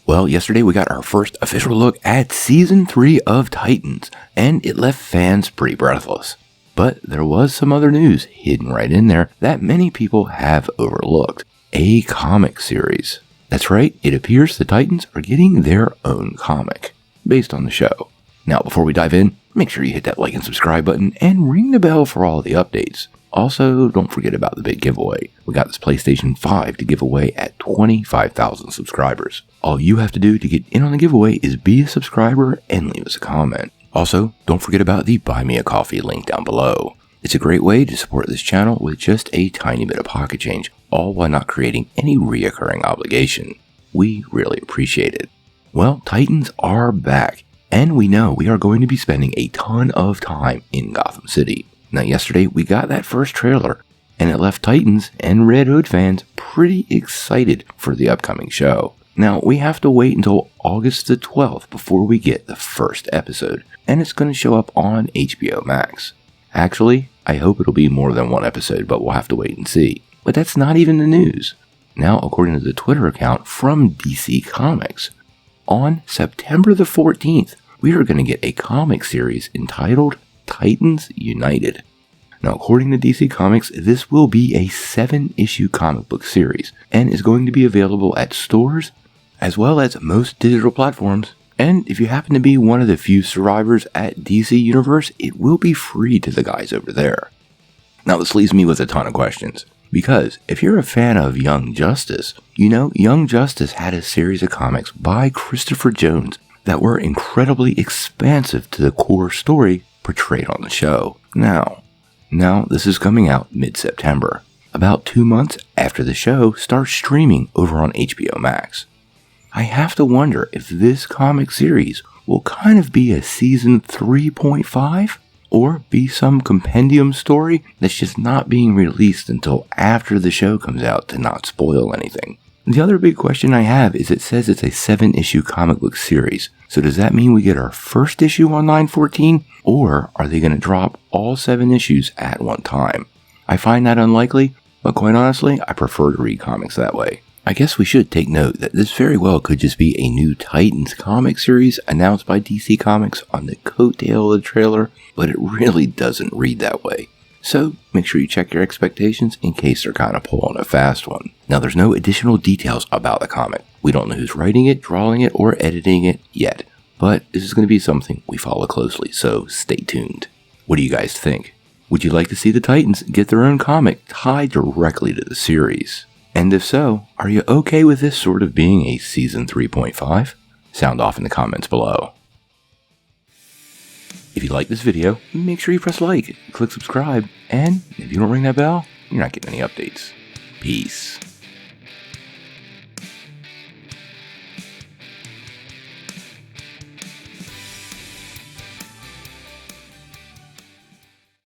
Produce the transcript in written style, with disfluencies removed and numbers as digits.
Well, yesterday we got our first official look at Season 3 of Titans, and it left fans pretty breathless. But there was some other news hidden right in there that many people have overlooked. A comic series. That's right, it appears the Titans are getting their own comic, based on the show. Now, before we dive in, make sure you hit that like and subscribe button and ring the bell for all the updates. Also, don't forget about the big giveaway. We got this PlayStation 5 to give away at 25,000 subscribers. All you have to do to get in on the giveaway is be a subscriber and leave us a comment. Also, don't forget about the Buy Me a Coffee link down below. It's a great way to support this channel with just a tiny bit of pocket change, all while not creating any reoccurring obligation. We really appreciate it. Well, Titans are back, and we know we are going to be spending a ton of time in Gotham City. Now, yesterday we got that first trailer, and it left Titans and Red Hood fans pretty excited for the upcoming show. Now, we have to wait until August the 12th before we get the first episode, and it's going to show up on HBO Max. Actually, I hope it'll be more than one episode, but we'll have to wait and see. But that's not even the news. Now, according to the Twitter account from DC Comics, on September the 14th, we are going to get a comic series entitled Titans United. Now, according to DC Comics, this will be a 7-issue comic book series and is going to be available at stores as well as most digital platforms. And if you happen to be one of the few survivors at DC Universe, it will be free to the guys over there. Now, this leaves me with a ton of questions. Because if you're a fan of Young Justice, you know Young Justice had a series of comics by Christopher Jones that were incredibly expansive to the core story portrayed on the show. Now this is coming out mid-September, about 2 months after the show starts streaming over on HBO Max. I have to wonder if this comic series will kind of be a season 3.5 or be some compendium story that's just not being released until after the show comes out to not spoil anything. The other big question I have is it says it's a 7-issue comic book series. So does that mean we get our first issue on 9/14, or are they going to drop all 7 issues at one time? I find that unlikely, but quite honestly, I prefer to read comics that way. I guess we should take note that this very well could just be a new Titans comic series announced by DC Comics on the coattail of the trailer, but it really doesn't read that way. So make sure you check your expectations in case they're kind of pulling a fast one. Now, there's no additional details about the comic. We don't know who's writing it, drawing it, or editing it yet, but this is going to be something we follow closely, so stay tuned. What do you guys think? Would you like to see the Titans get their own comic tied directly to the series? And if so, are you okay with this sort of being a season 3.5? Sound off in the comments below. If you like this video, make sure you press like, click subscribe, and if you don't ring that bell, you're not getting any updates. Peace.